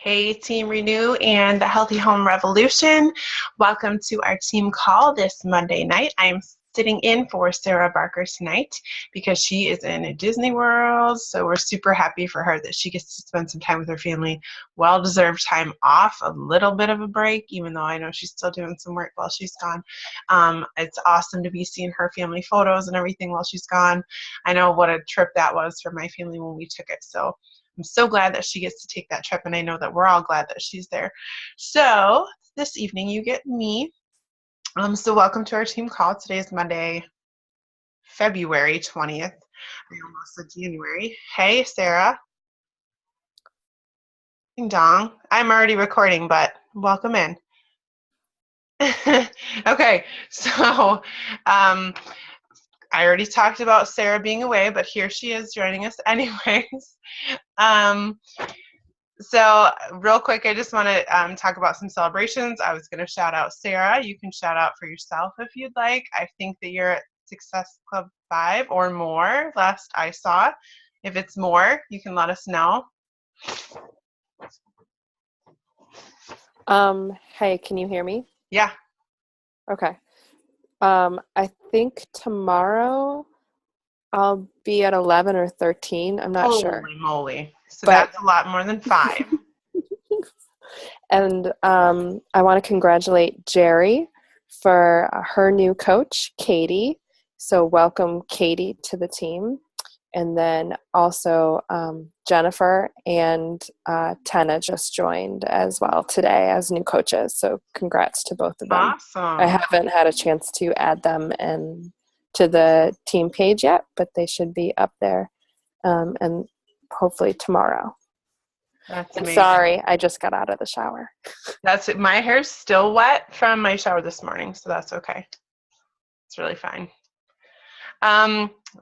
Hey, Team Renew and the Healthy Home Revolution. Welcome to our team call this Monday night. I'm sitting in for Sarah Barker tonight because she is in Disney World. So we're super happy for her that she gets to spend some time with her family. Well-deserved time off, a little bit of a break, even though I know she's still doing some work while she's gone. It's awesome to be seeing her family photos and everything while she's gone. I know what a trip that was for my family when we took it. So I'm so glad that she gets to take that trip, and I know that we're all glad that she's there. So this evening you get me. So welcome to our team call. Today is Monday, February 20th. I almost said January. Hey, Sarah. Ding dong. I'm already recording, but welcome in. Okay, so I already talked about Sarah being away, but here she is joining us anyways. Um, So real quick, I just want to talk about some celebrations. I was going to shout out Sarah. You can shout out for yourself if you'd like. I think that you're at Success Club 5 or more, last I saw. If it's more, you can let us know. Hey, can you hear me? Yeah. Okay. I think tomorrow I'll be at 11 or 13. I'm not sure. Holy moly. So But that's a lot more than 5. and I want to congratulate Jerry for her new coach, Katie. So welcome Katie to the team. And then also Jennifer and Tenna just joined as well today as new coaches. So congrats to both of them. I Awesome. haven't had a chance to add them and to the team page yet, but they should be up there and hopefully tomorrow. That's And amazing. sorry, I just got out of the shower. That's it. My hair's still wet from my shower this morning, so that's okay. It's really fine.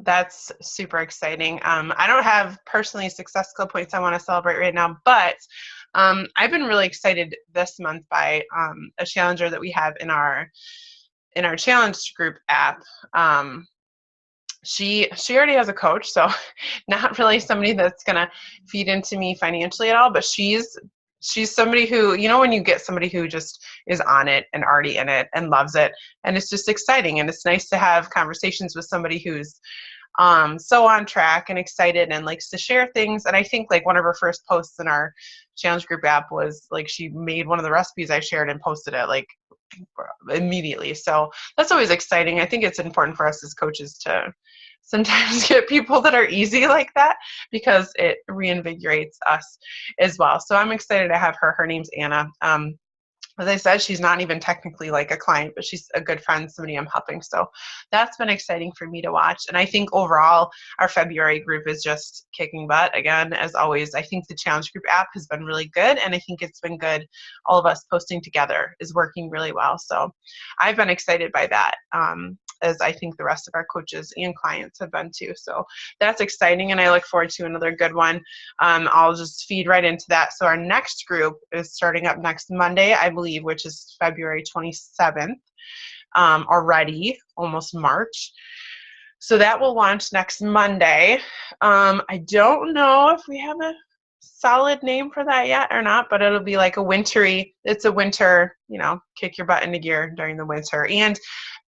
That's super exciting. I don't have personally Success Club points I want to celebrate right now, but I've been really excited this month by a challenger that we have in our challenge group app. She already has a coach, so not really somebody that's gonna feed into me financially at all, but she's somebody who, when you get somebody who just is on it and already in it and loves it, and it's just exciting, and it's nice to have conversations with somebody who's so on track and excited and likes to share things. And I think like one of her first posts in our challenge group app was like she made one of the recipes I shared and posted it like immediately. So that's always exciting. I think it's important for us as coaches to sometimes get people that are easy like that because it reinvigorates us as well. So I'm excited to have her. Her name's Anna. As I said, she's not even technically like a client, but she's a good friend, somebody I'm helping. So that's been exciting for me to watch. And I think overall, our February group is just kicking butt. Again, as always, I think the Challenge Group app has been really good. And I think it's been good. All of us posting together is working really well. So I've been excited by that. As I think the rest of our coaches and clients have been too. So that's exciting. And I look forward to another good one. I'll just feed right into that. So our next group is starting up next Monday, I believe, which is February 27th, already, almost March. So that will launch next Monday. I don't know if we have a solid name for that yet or not, but it'll be like it's a winter, kick your butt into gear during the winter. And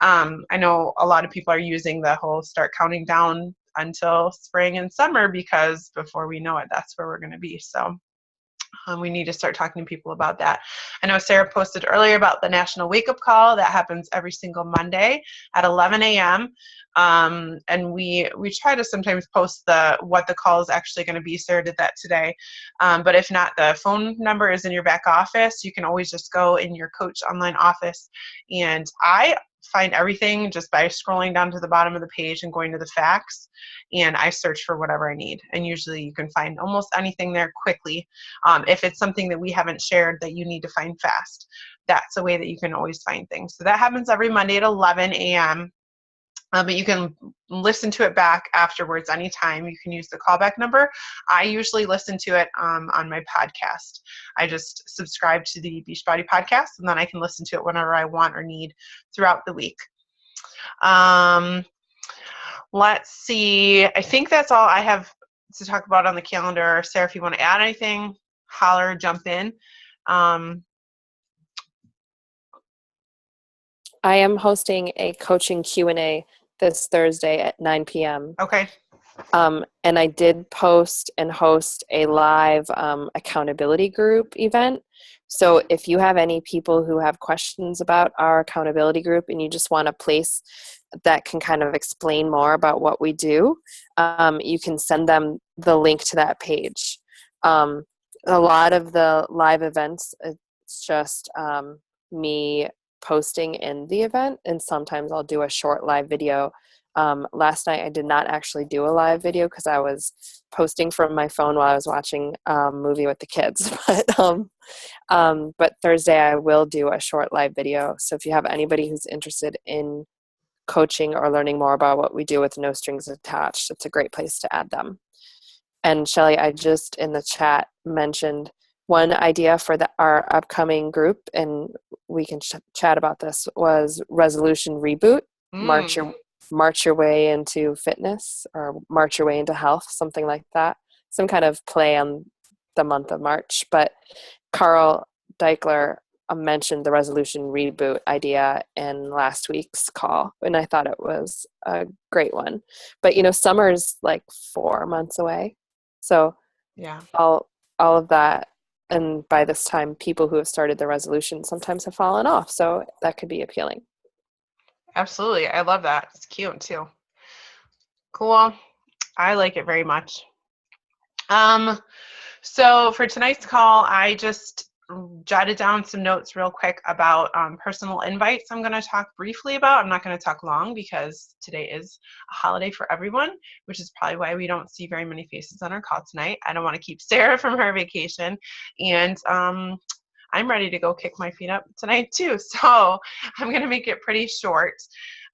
I know a lot of people are using the whole start counting down until spring and summer because before we know it, that's where we're going to be. So we need to start talking to people about that. I know Sarah posted earlier about the National Wake Up Call. That happens every single Monday at 11 a.m. And we try to sometimes post what the call is actually going to be. Sarah did that today. But if not, the phone number is in your back office. You can always just go in your coach online office. And I find everything just by scrolling down to the bottom of the page and going to the facts, and I search for whatever I need. And usually you can find almost anything there quickly. If it's something that we haven't shared that you need to find fast, that's a way that you can always find things. So that happens every Monday at 11 a.m. But you can listen to it back afterwards anytime. You can use the callback number. I usually listen to it on my podcast. I just subscribe to the Beachbody podcast, and then I can listen to it whenever I want or need throughout the week. Let's see. I think that's all I have to talk about on the calendar. Sarah, if you want to add anything. holler, jump in. I am hosting a coaching Q&A this Thursday at 9 p.m. Okay. And I did post and host a live accountability group event. So if you have any people who have questions about our accountability group and you just want a place that can kind of explain more about what we do, you can send them the link to that page. A lot of the live events, it's just me posting in the event, and sometimes I'll do a short live video. Last night I did not actually do a live video because I was posting from my phone while I was watching a movie with the kids. But Thursday I will do a short live video. So if you have anybody who's interested in coaching or learning more about what we do with no strings attached, it's a great place to add them. And Shelly, I just in the chat mentioned one idea for our upcoming group, and we can chat about this, was resolution reboot. March your way into fitness, or march your way into health, something like that. Some kind of play on the month of March. But Carl Deichler mentioned the resolution reboot idea in last week's call, and I thought it was a great one. But summer's like 4 months away, so yeah, all of that, and by this time people who have started the resolution sometimes have fallen off, so that could be appealing. Absolutely. I love that. It's cute too. Cool. I like it very much. So for tonight's call, I just jotted down some notes real quick about personal invites I'm going to talk briefly about. I'm not going to talk long because today is a holiday for everyone, which is probably why we don't see very many faces on our call tonight. I don't want to keep Sarah from her vacation, and I'm ready to go kick my feet up tonight too. So I'm going to make it pretty short,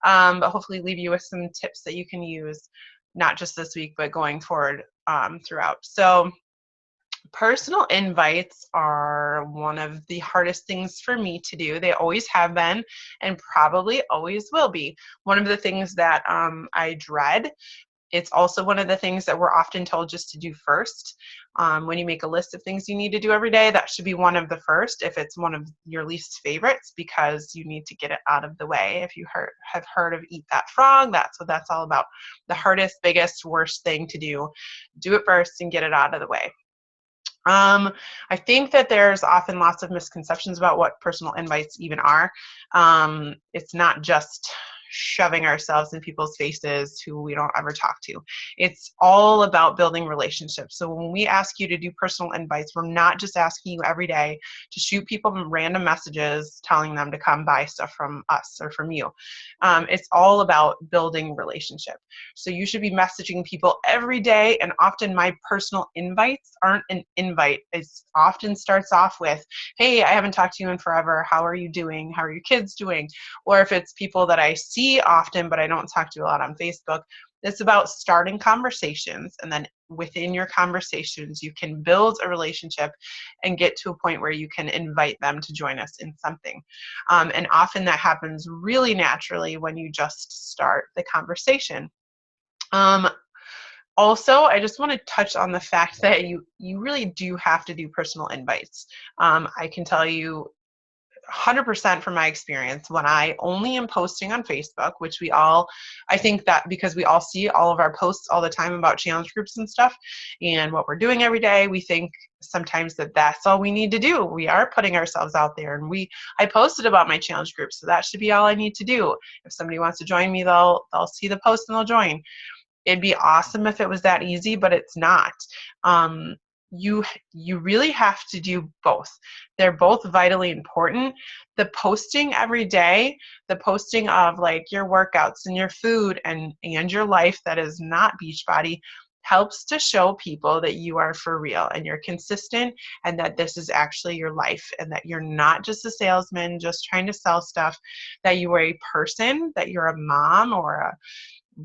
but hopefully leave you with some tips that you can use, not just this week, but going forward throughout. So personal invites are one of the hardest things for me to do. They always have been and probably always will be. One of the things that I dread. It's also one of the things that we're often told just to do first. When you make a list of things you need to do every day, that should be one of the first if it's one of your least favorites, because you need to get it out of the way. If you have heard of Eat That Frog, that's what that's all about. The hardest, biggest, worst thing to do it first and get it out of the way. I think that there's often lots of misconceptions about what personal invites even are. It's not just shoving ourselves in people's faces who we don't ever talk to. It's all about building relationships. So when we ask you to do personal invites, we're not just asking you every day to shoot people random messages telling them to come buy stuff from us or from you. It's all about building relationship. So you should be messaging people every day, and often my personal invites aren't an invite. It often starts off with, hey, I haven't talked to you in forever. How are you doing? How are your kids doing? Or if it's people that I see often but I don't talk to a lot on Facebook, it's about starting conversations, and then within your conversations you can build a relationship and get to a point where you can invite them to join us in something. And often that happens really naturally when you just start the conversation. Also, I just want to touch on the fact that you really do have to do personal invites. I can tell you 100% from my experience, when I only am posting on Facebook, which I think that because we all see all of our posts all the time about challenge groups and stuff and what we're doing every day, we think sometimes that that's all we need to do. We are putting ourselves out there, and I posted about my challenge group, so that should be all I need to do. If somebody wants to join me, they'll see the post and they'll join. It'd be awesome if it was that easy, but it's not. You really have to do both. They're both vitally important. The posting every day, the posting of like your workouts and your food and your life that is not Beachbody, helps to show people that you are for real and you're consistent, and that this is actually your life, and that you're not just a salesman just trying to sell stuff, that you are a person, that you're a mom or a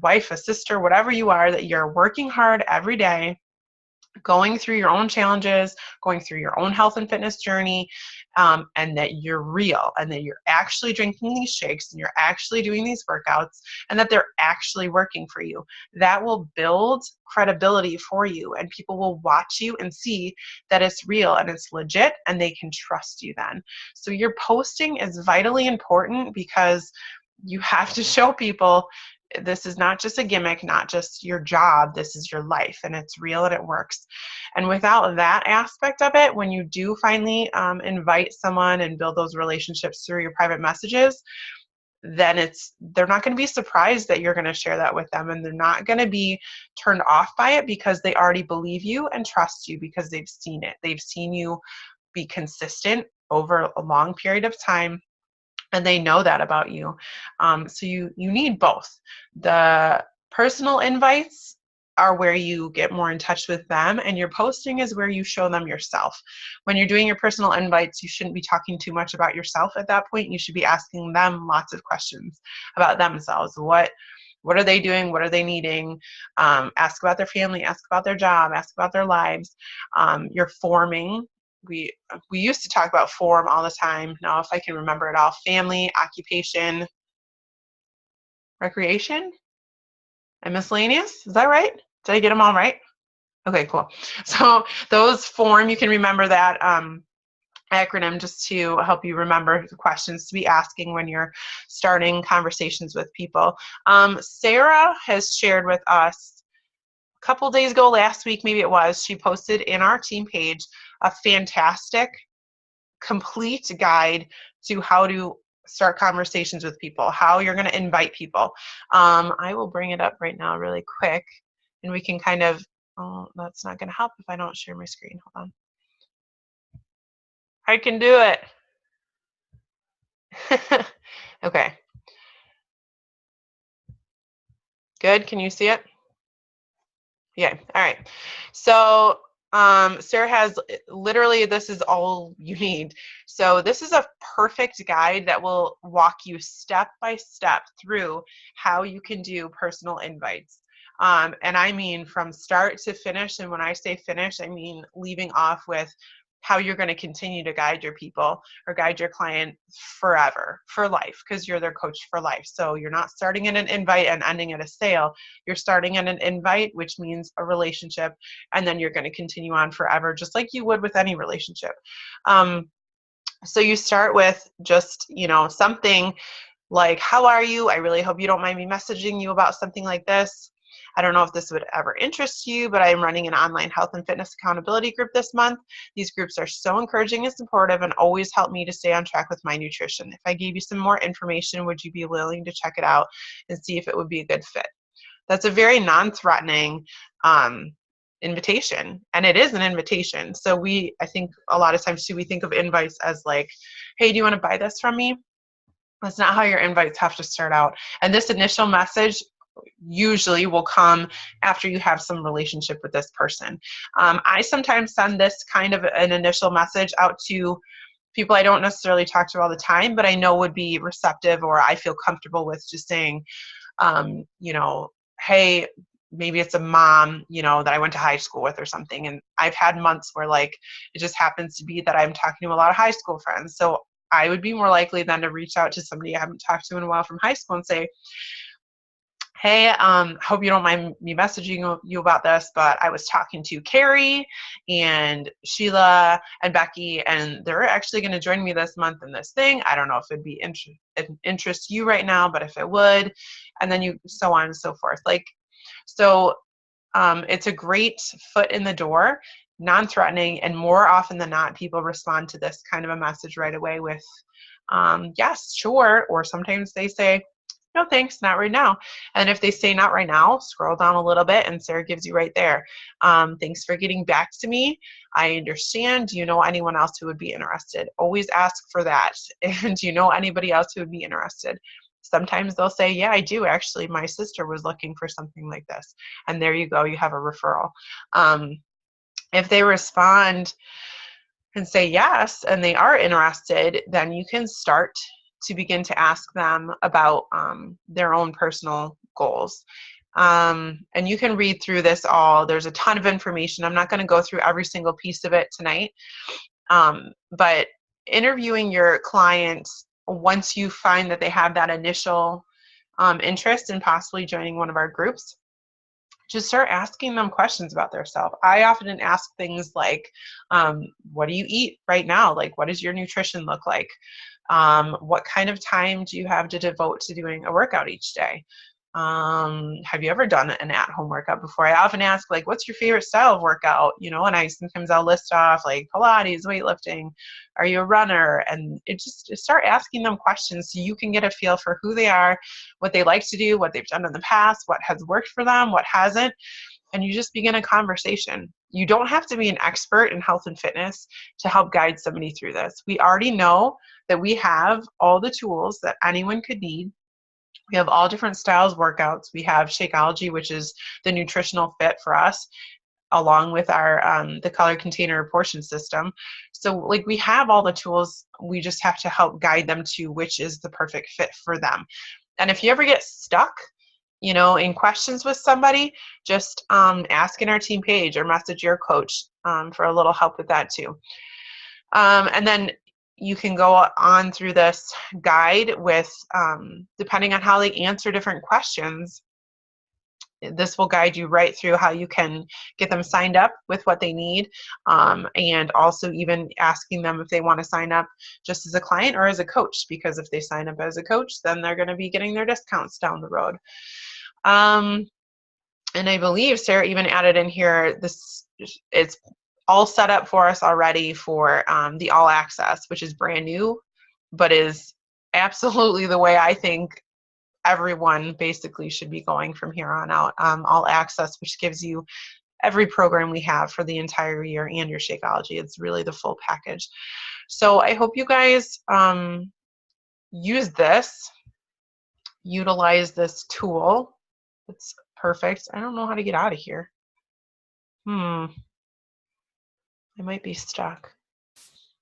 wife, a sister, whatever you are, that you're working hard every day, going through your own challenges, going through your own health and fitness journey, and that you're real and that you're actually drinking these shakes and you're actually doing these workouts and that they're actually working for you. That will build credibility for you, and people will watch you and see that it's real and it's legit, and they can trust you then. So your posting is vitally important because you have to show people this is not just a gimmick, not just your job, this is your life, and it's real and it works. And without that aspect of it, when you do finally invite someone and build those relationships through your private messages, then they're not going to be surprised that you're going to share that with them, and they're not going to be turned off by it because they already believe you and trust you because they've seen it. They've seen you be consistent over a long period of time, and they know that about you. So you need both. The personal invites are where you get more in touch with them, and your posting is where you show them yourself. When you're doing your personal invites, you shouldn't be talking too much about yourself at that point. You should be asking them lots of questions about themselves. What are they doing? What are they needing? Ask about their family, ask about their job, ask about their lives. You're forming. We used to talk about form all the time. Now, if I can remember it all: family, occupation, recreation, and miscellaneous. Is that right? Did I get them all right? Okay, cool. So those form, you can remember that acronym just to help you remember the questions to be asking when you're starting conversations with people. Sarah has shared with us a couple days ago, last week maybe it was, she posted in our team page a fantastic, complete guide to how to start conversations with people, how you're going to invite people. I will bring it up right now really quick, and we can kind of, oh, that's not going to help if I don't share my screen. Hold on. I can do it. Okay. Good. Can you see it? Yeah. All right. So Sarah has literally, this is all you need. So this is a perfect guide that will walk you step by step through how you can do personal invites. And I mean from start to finish. And when I say finish, I mean leaving off with how you're going to continue to guide your people or guide your client forever, for life, because you're their coach for life. So you're not starting in an invite and ending at a sale. You're starting in an invite, which means a relationship, and then you're going to continue on forever, just like you would with any relationship. So you start with just, something like, how are you? I really hope you don't mind me messaging you about something like this. I don't know if this would ever interest you, but I'm running an online health and fitness accountability group this month. These groups are so encouraging and supportive and always help me to stay on track with my nutrition. If I gave you some more information, would you be willing to check it out and see if it would be a good fit? That's a very non-threatening invitation, and it is an invitation. So I think a lot of times too, we think of invites as like, hey, do you want to buy this from me? That's not how your invites have to start out. And this initial message usually will come after you have some relationship with this person. I sometimes send this kind of an initial message out to people I don't necessarily talk to all the time, but I know would be receptive, or I feel comfortable with just saying, hey, maybe it's a mom, that I went to high school with or something. And I've had months where like, it just happens to be that I'm talking to a lot of high school friends. So I would be more likely then to reach out to somebody I haven't talked to in a while from high school and say, hey, hope you don't mind me messaging you about this, but I was talking to Carrie and Sheila and Becky, and they're actually going to join me this month in this thing. I don't know if it'd be interest you right now, but if it would, and then you so on and so forth. It's a great foot in the door, non-threatening, and more often than not, people respond to this kind of a message right away with, yes, sure, or sometimes they say, no, thanks, not right now. And if they say not right now, scroll down a little bit and Sarah gives you right there. Thanks for getting back to me. I understand. Do you know anyone else who would be interested? Always ask for that. And do you know anybody else who would be interested? Sometimes they'll say, yeah, I do. Actually, my sister was looking for something like this. And there you go. You have a referral. If they respond and say yes, and they are interested, then you can start to begin to ask them about their own personal goals. And you can read through this all. There's a ton of information. I'm not going to go through every single piece of it tonight. But interviewing your clients, once you find that they have that initial interest in possibly joining one of our groups, just start asking them questions about themselves. I often ask things like, what do you eat right now? Like, what does your nutrition look like? What kind of time do you have to devote to doing a workout each day? Have you ever done an at-home workout before? I often ask, like, what's your favorite style of workout? And sometimes I'll list off like Pilates, weightlifting. Are you a runner? And just start asking them questions so you can get a feel for who they are, what they like to do, what they've done in the past, what has worked for them, what hasn't. And you just begin a conversation. You don't have to be an expert in health and fitness to help guide somebody through this. We already know that we have all the tools that anyone could need. We have all different styles of workouts. We have Shakeology, which is the nutritional fit for us, along with our the color container portion system. So like we have all the tools. We just have to help guide them to which is the perfect fit for them. And if you ever get stuck, in questions with somebody, just ask in our team page or message your coach for a little help with that too. And then you can go on through this guide with, depending on how they answer different questions, this will guide you right through how you can get them signed up with what they need, and also even asking them if they want to sign up just as a client or as a coach, because if they sign up as a coach, then they're going to be getting their discounts down the road. And I believe Sarah even added in here, it's all set up for us already for the All Access, which is brand new, but is absolutely the way I think everyone basically should be going from here on out. All Access, which gives you every program we have for the entire year and your Shakeology. It's really the full package. So I hope you guys use this, utilize this tool. It's perfect. I don't know how to get out of here. I might be stuck.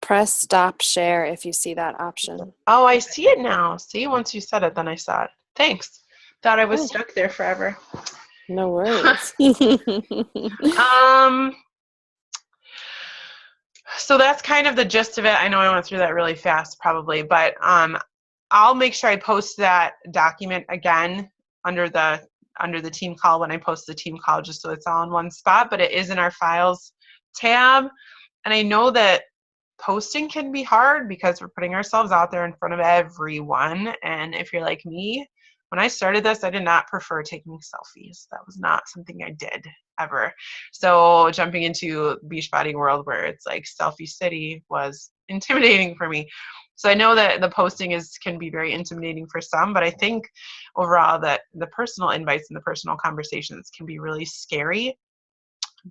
Press stop share if you see that option. Oh, I see it now. See, once you said it, then I saw it. Thanks. Thought I was stuck there forever. No worries. So that's kind of the gist of it. I know I went through that really fast probably, but I'll make sure I post that document again under the team call when I post the team call, just so it's all in one spot, but it is in our files tab. And I know that posting can be hard because we're putting ourselves out there in front of everyone. And if you're like me, when I started this, I did not prefer taking selfies. That was not something I did ever. So jumping into Beachbody world where it's like selfie city was intimidating for me. So I know that the posting can be very intimidating for some, but I think overall that the personal invites and the personal conversations can be really scary.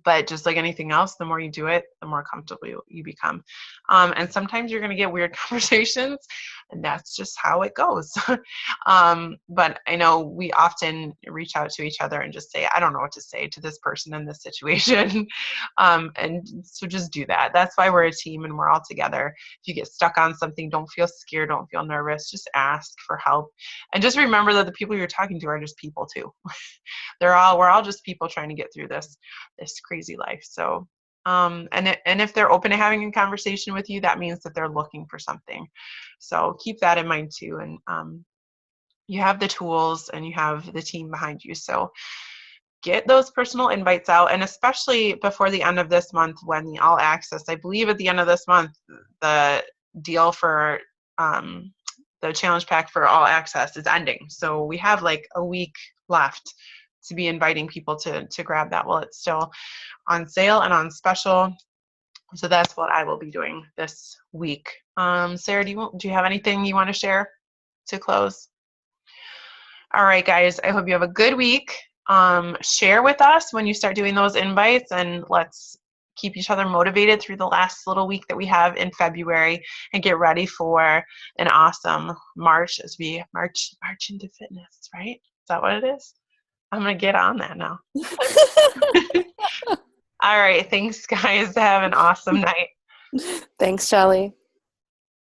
But just like anything else, the more you do it, the more comfortable you become. And sometimes you're going to get weird conversations, and that's just how it goes. But I know we often reach out to each other and just say, I don't know what to say to this person in this situation. And so just do that. That's why we're a team and we're all together. If you get stuck on something, don't feel scared, don't feel nervous, just ask for help. And just remember that the people you're talking to are just people too. We're all just people trying to get through this crazy life. So and if they're open to having a conversation with you, that means that they're looking for something. So keep that in mind too. And you have the tools and you have the team behind you. So get those personal invites out, and especially before the end of this month when the All Access, I believe at the end of this month, the deal for the challenge pack for All Access is ending. So we have like a week left to be inviting people to grab that while it's still on sale and on special. So that's what I will be doing this week. Sarah, do you have anything you want to share to close? All right, guys, I hope you have a good week. Share with us when you start doing those invites, and let's keep each other motivated through the last little week that we have in February, and get ready for an awesome March as we march into fitness, right? Is that what it is? I'm going to get on that now. All right. Thanks, guys. Have an awesome night. Thanks, Shelly.